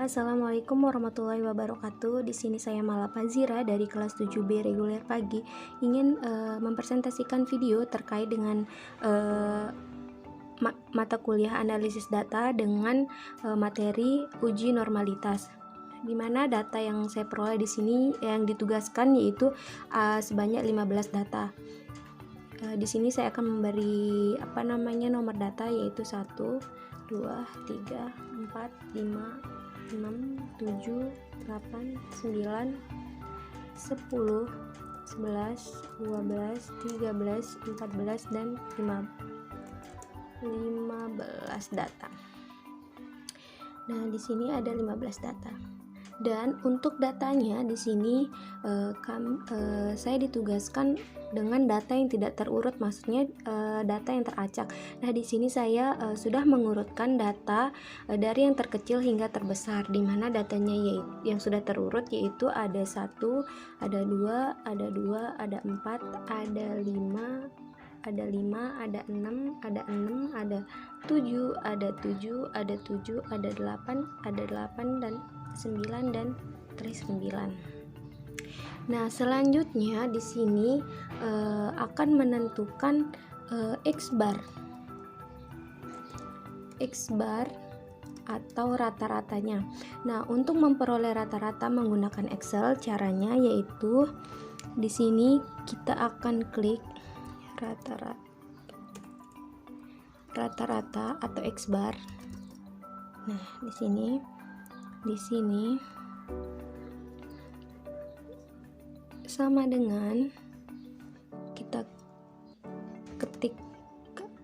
Assalamualaikum warahmatullahi wabarakatuh. Di sini saya Mala Fazira dari kelas 7B reguler pagi ingin mempresentasikan video terkait dengan mata kuliah analisis data dengan materi uji normalitas. Di mana data yang saya peroleh di sini yang ditugaskan yaitu sebanyak 15 data. Di sini saya akan memberi nomor data yaitu 1, 2, 3, 4, 5, 6, 7, 8, 9, 10, 11, 12, 13, 14, dan 15 data. Nah, di sini ada 15 data. Dan untuk datanya di sini saya ditugaskan dengan data yang tidak terurut, maksudnya data yang teracak. Nah, di sini saya sudah mengurutkan data dari yang terkecil hingga terbesar, di mana datanya yang sudah terurut yaitu ada 1, ada 2, ada 2, ada 4, ada 5, ada 5, ada 6, ada 6, ada 7, ada 7, ada 7, ada 8, ada 8, dan 9, dan 9. Nah, selanjutnya di sini akan menentukan X bar atau rata-ratanya. Nah, untuk memperoleh rata-rata menggunakan Excel, caranya yaitu di sini kita akan klik rata-rata atau X bar. Nah, di sini sama dengan kita ketik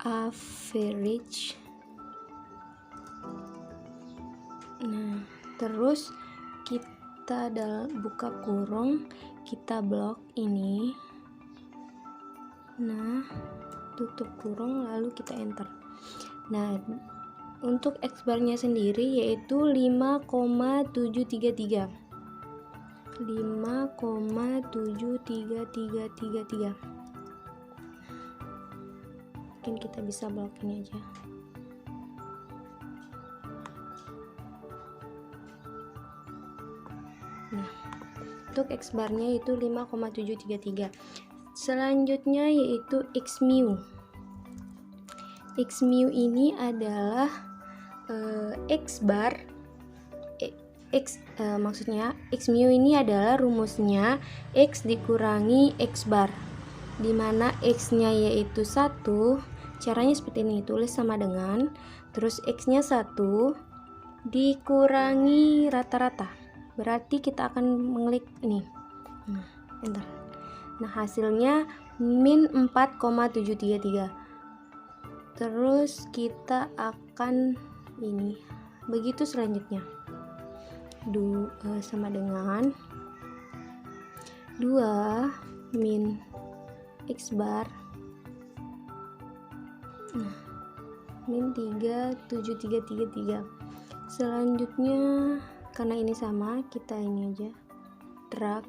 average. Nah, terus kita buka kurung, kita blok ini. Nah, tutup kurung lalu kita enter. Nah, untuk X bar-nya sendiri yaitu 5,7333. 5,73333. Mungkin kita bisa blok ini aja. Nah, untuk X bar-nya itu 5,733. Selanjutnya yaitu Xmu. Xmu ini adalah X bar maksudnya Xmu ini adalah rumusnya X dikurangi X bar, dimana X nya yaitu 1. Caranya seperti ini, tulis sama dengan terus X nya 1 dikurangi rata-rata, berarti kita akan mengklik ini. Nah, enter. Nah, hasilnya min 4,733. Terus kita akan ini, begitu selanjutnya sama dengan 2 min X bar. Nah, min 3,7333. Selanjutnya karena ini sama, kita ini aja drag.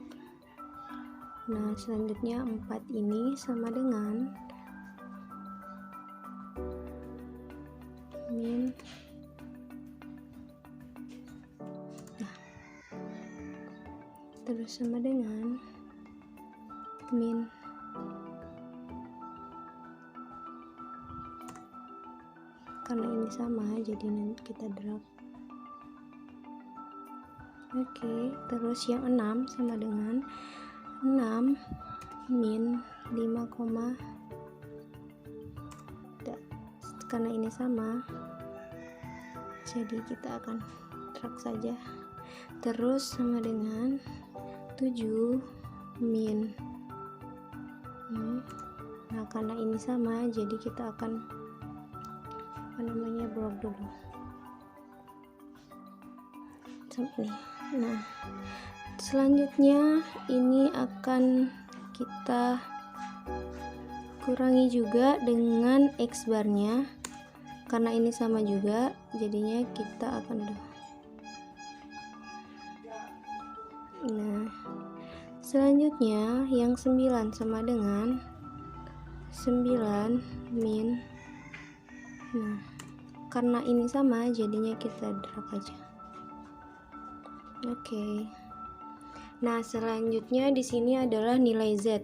Nah, selanjutnya 4 ini sama dengan min. Nah, terus sama dengan min. Karena ini sama, jadi nanti kita drag. Oke, terus yang 6 sama dengan 6 min 5, karena ini sama, jadi kita akan drag saja. Terus sama dengan 7 min. Nah, karena ini sama, jadi kita akan blok dulu sampai ini. Nah, selanjutnya ini akan kita kurangi juga dengan X bar-nya, karena ini sama juga, jadinya kita akan Nah, selanjutnya yang 9 sama dengan 9 min. Nah, karena ini sama, jadinya kita drag aja. Oke. Nah, selanjutnya di sini adalah nilai Z.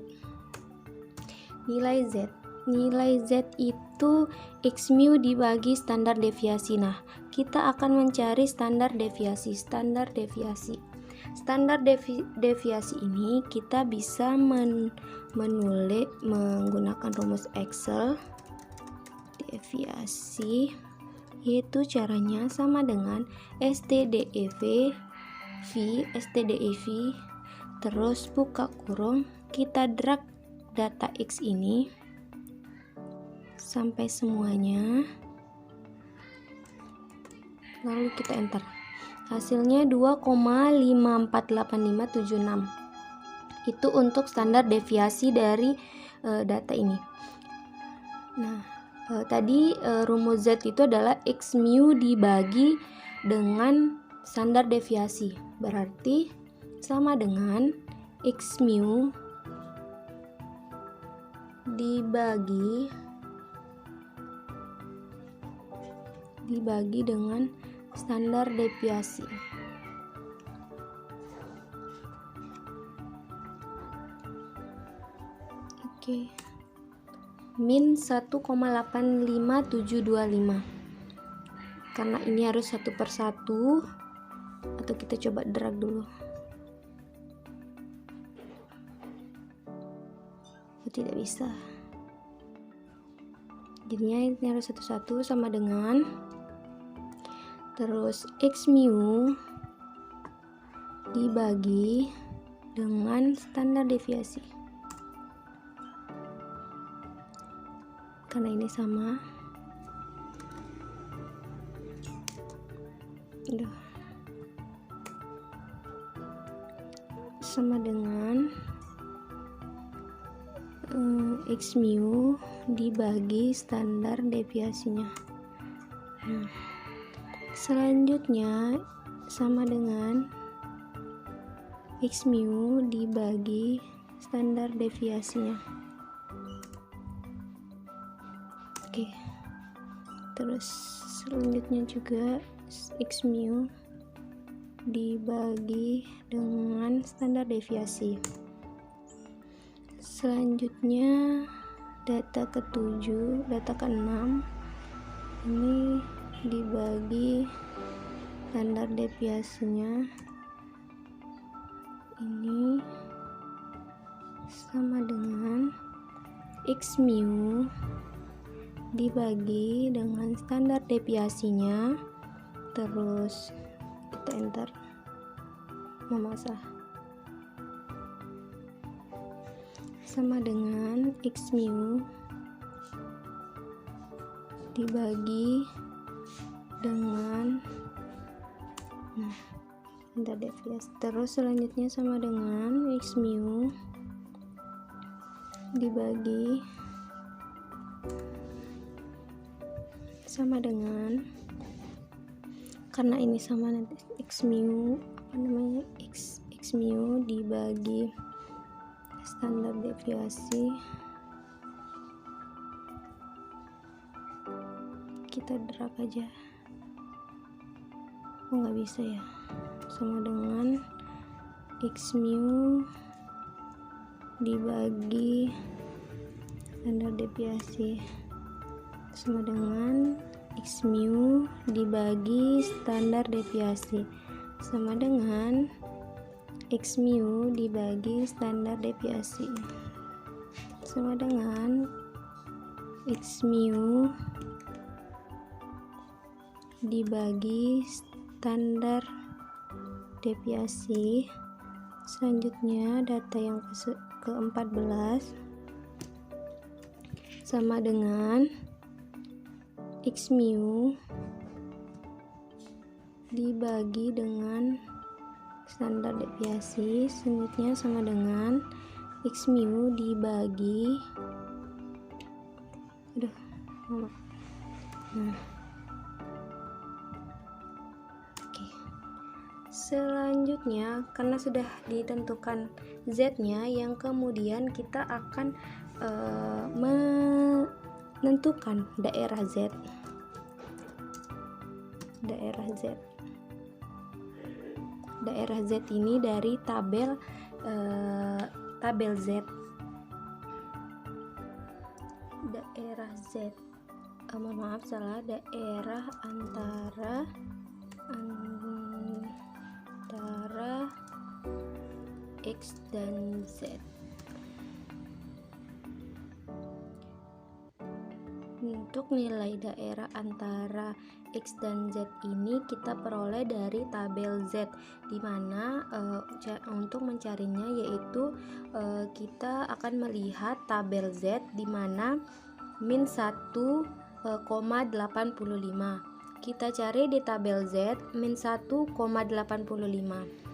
Nilai Z itu X mu dibagi standar deviasi. Nah, kita akan mencari standar deviasi. Standar deviasi ini kita bisa menulis menggunakan rumus Excel. Deviasi yaitu caranya sama dengan STDEV terus buka kurung, kita drag data X ini sampai semuanya, lalu kita enter. Hasilnya 2,548576. Itu untuk standar deviasi dari data ini. Nah, tadi rumus Z itu adalah X mu dibagi dengan standar deviasi, berarti sama dengan X mu dibagi dengan standar deviasi. Oke. Min 1,85725. Karena ini harus satu per satu, atau kita coba drag dulu. Tidak bisa. Jadinya ini harus satu-satu, sama dengan terus X mu dibagi dengan standar deviasi. Karena ini sama. Sama dengan X mu dibagi standar deviasinya. Nah, selanjutnya sama dengan X mu dibagi standar deviasinya. Oke. Terus selanjutnya juga X mu dibagi dengan standar deviasi. Selanjutnya data ke-7, data ke-6 ini dibagi standar deviasinya ini sama dengan X mu dibagi dengan standar deviasinya, terus kita enter, memasah, sama dengan X mu dibagi dengan standar deviasi. Terus selanjutnya sama dengan X mu dibagi sama dengan, karena ini sama nanti X mu X mu dibagi standar deviasi, kita drag aja. Nggak bisa ya, sama dengan X mu dibagi standar deviasi sama dengan X mu dibagi standar deviasi sama dengan X mu dibagi standar deviasi sama dengan X mu dibagi standar deviasi. Selanjutnya data yang ke-14 sama dengan X mu dibagi dengan standar deviasi. Selanjutnya sama dengan X mu dibagi selanjutnya, karena sudah ditentukan Z-nya, yang kemudian kita akan menentukan daerah Z. daerah Z ini dari tabel Z. Daerah Z, mohon maaf salah, daerah antara X dan Z. Untuk nilai daerah antara X dan Z ini kita peroleh dari tabel Z, dimana untuk mencarinya yaitu kita akan melihat tabel Z dimana min 1,85. Kita cari di tabel Z min 1,85.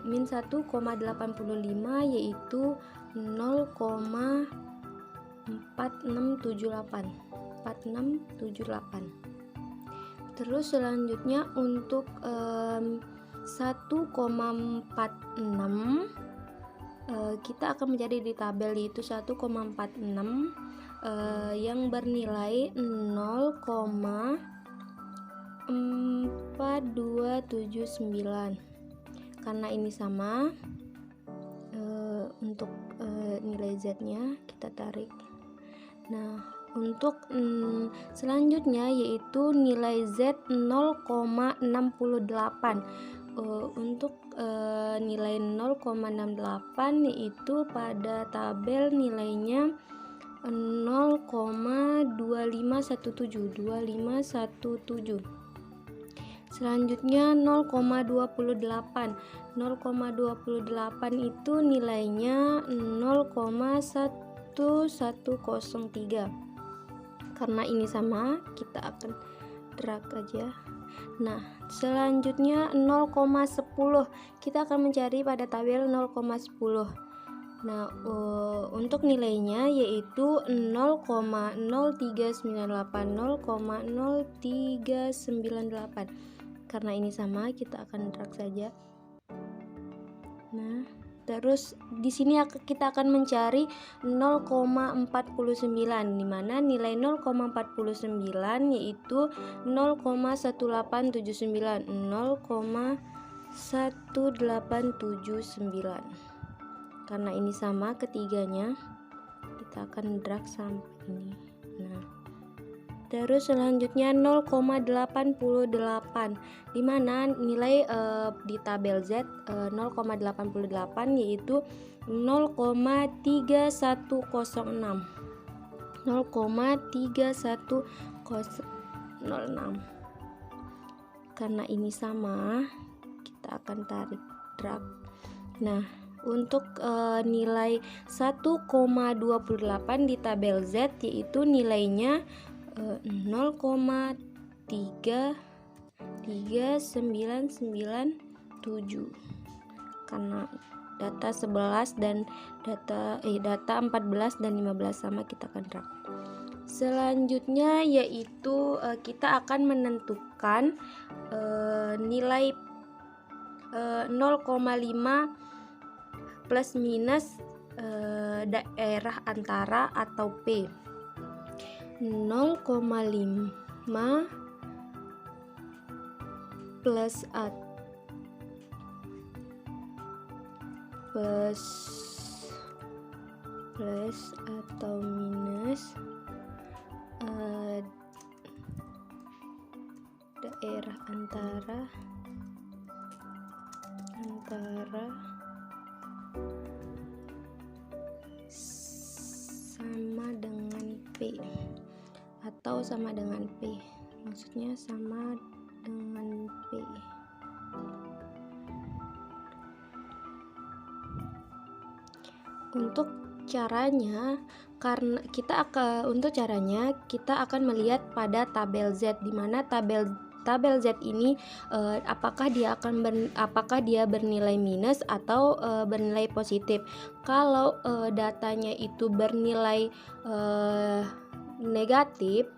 Min 1,85 yaitu 0,4678. Terus selanjutnya untuk 1,46 kita akan mencari di tabel yaitu 1,46 yang bernilai 0,4279. Karena ini sama, untuk nilai Z-nya kita tarik. Nah, untuk selanjutnya yaitu nilai Z 0,68. Untuk nilai 0,68 yaitu pada tabel nilainya 0,2517. Selanjutnya 0,28. 0,28 itu nilainya 0,1103. Karena ini sama, kita akan drag aja. Nah, selanjutnya 0,10. Kita akan mencari pada tabel 0,10. Nah, untuk nilainya yaitu 0,0398. 0,0398. Karena ini sama, kita akan drag saja. Nah, terus di sini kita akan mencari 0,49, di mana nilai 0,49 yaitu 0,1879. 0,1879. Karena ini sama ketiganya, kita akan drag sampai ini. Nah, terus selanjutnya 0,88, di mana nilai di tabel Z 0,88 yaitu 0,3106. 0,3106. Karena ini sama, kita akan tarik drag. Nah, untuk nilai 1,28 di tabel Z yaitu nilainya 0,33997. Karena data 11 dan data 14 dan 15 sama, kita akan drag. Selanjutnya yaitu kita akan menentukan nilai 0,5 plus minus daerah antara atau P. 0,5 plus atau minus daerah antara sama dengan P atau sama dengan P, maksudnya sama dengan P. Untuk caranya, kita akan melihat pada tabel Z, di mana tabel Z ini apakah dia bernilai minus atau bernilai positif. Kalau datanya itu bernilai negatif,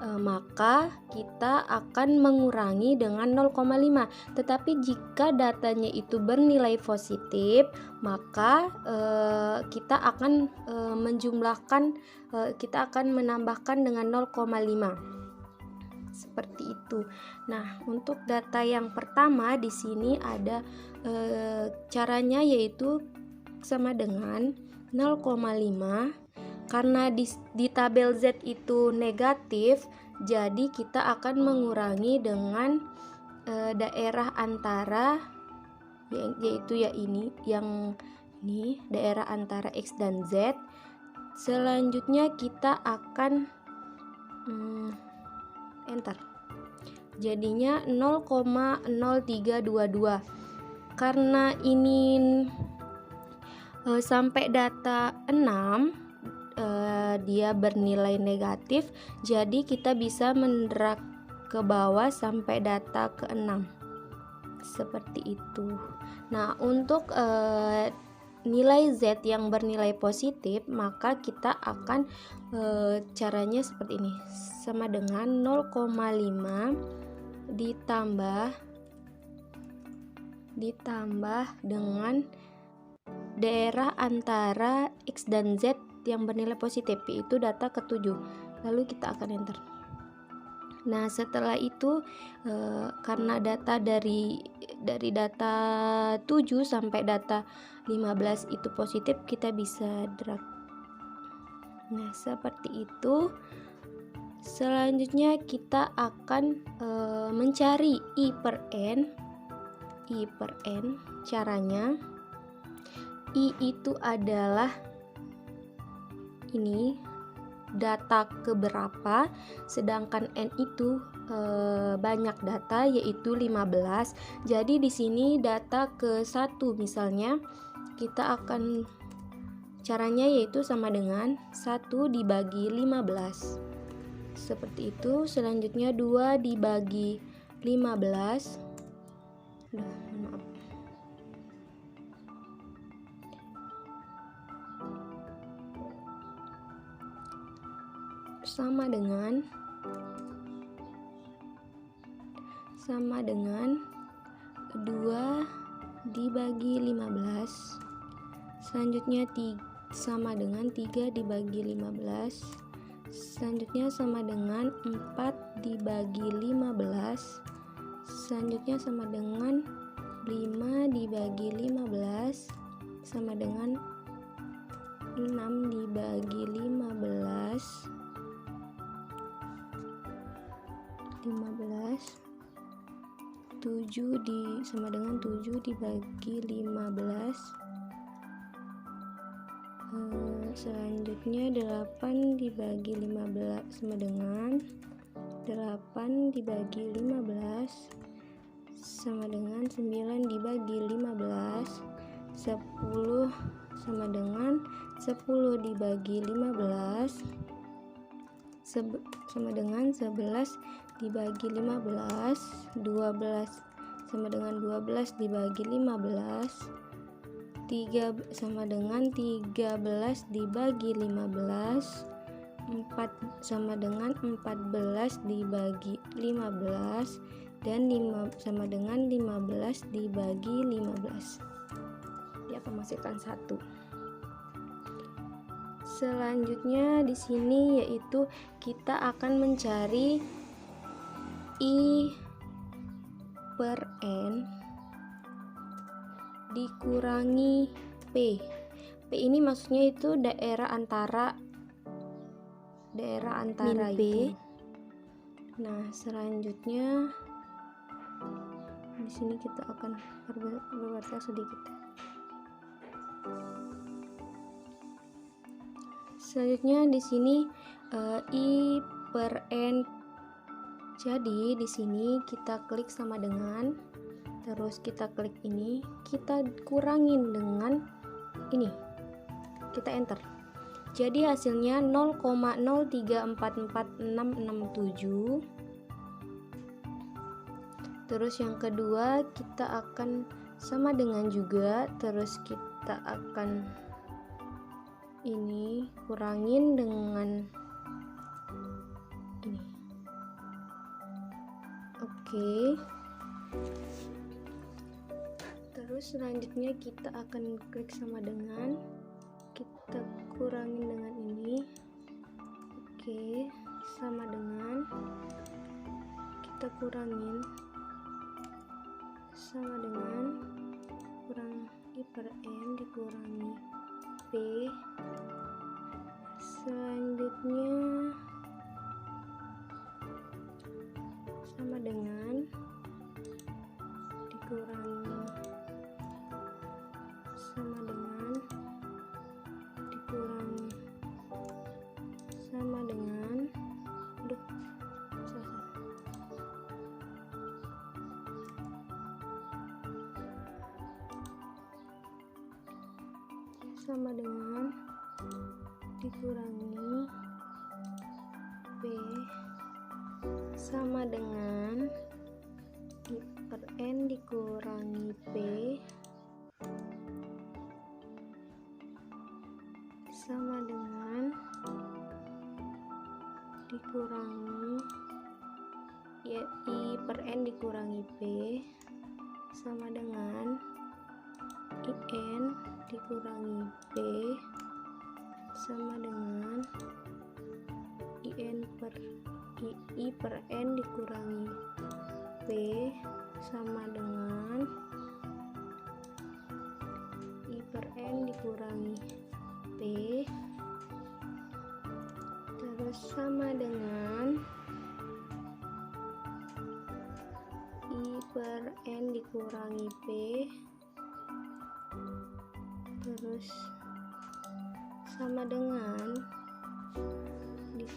maka kita akan mengurangi dengan 0,5. Tetapi jika datanya itu bernilai positif, maka kita akan menambahkan dengan 0,5. seperti itu. Nah, untuk data yang pertama di sini ada caranya, yaitu sama dengan 0,5. Karena di tabel Z itu negatif, jadi kita akan mengurangi dengan daerah antara, yaitu ya ini, yang ini daerah antara X dan Z. Selanjutnya kita akan enter, jadinya 0,0322. Karena ini sampai data 6 dia bernilai negatif, jadi kita bisa mendrag ke bawah sampai data ke-6 seperti itu. Nah, untuk nilai Z yang bernilai positif, maka kita akan caranya seperti ini, sama dengan 0,5 ditambah dengan daerah antara X dan Z yang bernilai positif, yaitu data ke-7. Lalu kita akan enter. Nah, setelah itu karena data dari data 7 sampai data 15 itu positif, kita bisa drag. Nah, seperti itu. Selanjutnya kita akan mencari I per N. Caranya, I itu adalah ini data keberapa, sedangkan N itu banyak data, yaitu 15. Jadi di sini data ke-1 misalnya, kita akan caranya yaitu sama dengan 1 dibagi 15 seperti itu. Selanjutnya 2 dibagi 15, maaf, sama dengan 2 dibagi 15. Selanjutnya sama dengan 3 dibagi 15. Selanjutnya sama dengan 4 dibagi 15. Selanjutnya sama dengan 5 dibagi 15, sama dengan 6 dibagi 15, 7 sama dengan 7 dibagi 15. Selanjutnya 8 dibagi 15 sama dengan 8 dibagi 15, sama dengan 9 dibagi 15. 10 sama dengan 10 dibagi 15, sama dengan 11 dibagi 15. 12 sama dengan 12 dibagi 15. 3 sama dengan 13 dibagi 15. 4 sama dengan 14 dibagi 15, dan 5 sama dengan 15 dibagi 15. Dia akan menghasilkan 1. Selanjutnya di sini yaitu kita akan mencari I per N dikurangi P. P ini maksudnya itu daerah antara itu. Nah, selanjutnya di sini kita akan berbaca sedikit. Selanjutnya di sini I per N. Jadi di sini kita klik sama dengan, terus kita klik ini, kita kurangin dengan ini, kita enter. Jadi hasilnya 0,0344667. Terus yang kedua kita akan sama dengan juga, terus kita akan ini kurangin dengan ini. Oke. Terus selanjutnya kita akan klik sama dengan, kita kurangin dengan ini. Oke, sama dengan kita kurangin sama dengan kurang I per N dikurangi P. Selanjutnya sama dengan dikurangi sama dengan dikurangi sama dengan sama dengan dikurangi P sama dengan I per N dikurangi P sama dengan dikurangi I per N dikurangi P sama dengan IN dikurangi P sama dengan I per N dikurangi P sama dengan I per N dikurangi P terus sama dengan I per N dikurangi P terus sama dengan I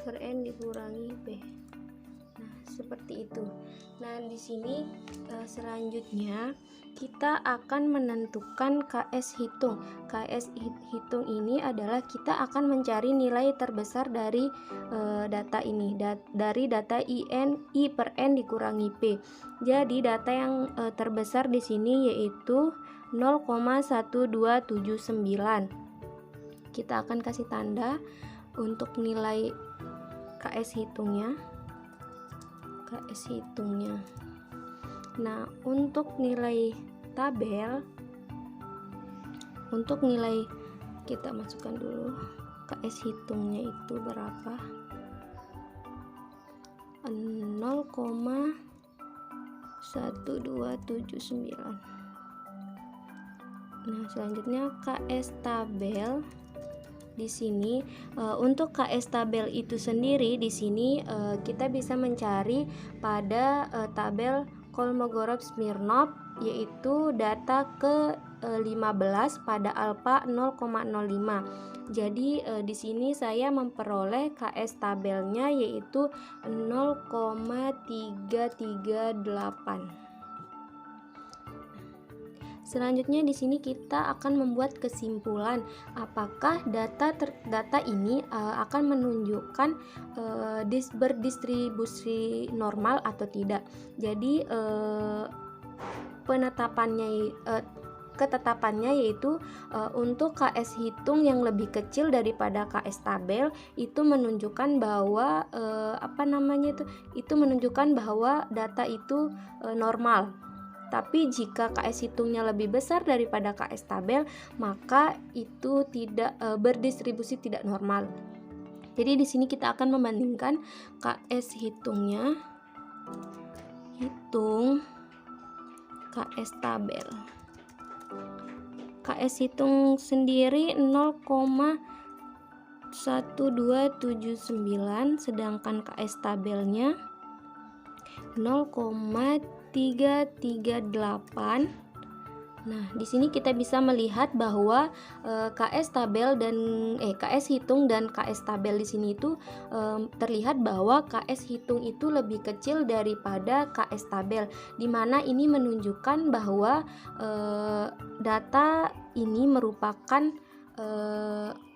per N dikurangi P. Nah, seperti itu. Nah, di sini selanjutnya kita akan menentukan KS hitung. KS hitung ini adalah kita akan mencari nilai terbesar dari data ini, dari data I per N dikurangi P. Jadi data yang terbesar di sini yaitu 0,1279. Kita akan kasih tanda untuk nilai KS hitungnya. Nah, untuk nilai tabel, untuk nilai kita masukkan dulu KS hitungnya itu berapa? 0,1279. Nah, selanjutnya KS tabel. Di sini untuk KS tabel itu sendiri di sini kita bisa mencari pada tabel Kolmogorov-Smirnov, yaitu data ke 15 pada alfa 0,05. Jadi di sini saya memperoleh KS tabelnya yaitu 0,338. Selanjutnya di sini kita akan membuat kesimpulan apakah data ini akan menunjukkan berdistribusi normal atau tidak. Jadi ketetapannya yaitu untuk KS hitung yang lebih kecil daripada KS tabel itu menunjukkan bahwa itu menunjukkan bahwa data itu normal. Tapi jika KS hitungnya lebih besar daripada KS tabel, maka itu tidak berdistribusi tidak normal. Jadi di sini kita akan membandingkan KS hitungnya, hitung KS tabel. KS hitung sendiri 0,1279, sedangkan KS tabelnya 0,338. Nah, di sini kita bisa melihat bahwa KS tabel dan KS hitung dan KS tabel di sini itu terlihat bahwa KS hitung itu lebih kecil daripada KS tabel, di mana ini menunjukkan bahwa data ini merupakan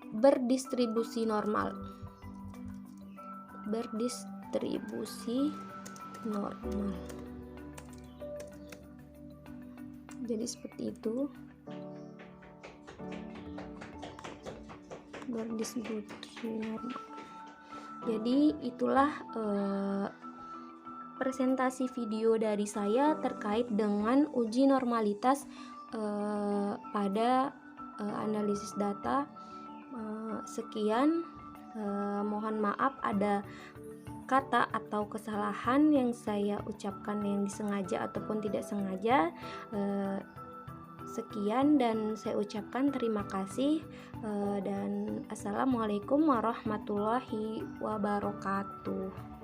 berdistribusi normal. Berdistribusi normal. Jadi seperti itu, berdistribusi normal. Jadi itulah presentasi video dari saya terkait dengan uji normalitas pada analisis data. Sekian, mohon maaf ada kata atau kesalahan yang saya ucapkan yang disengaja ataupun tidak sengaja. Sekian dan saya ucapkan terima kasih, dan assalamualaikum warahmatullahi wabarakatuh.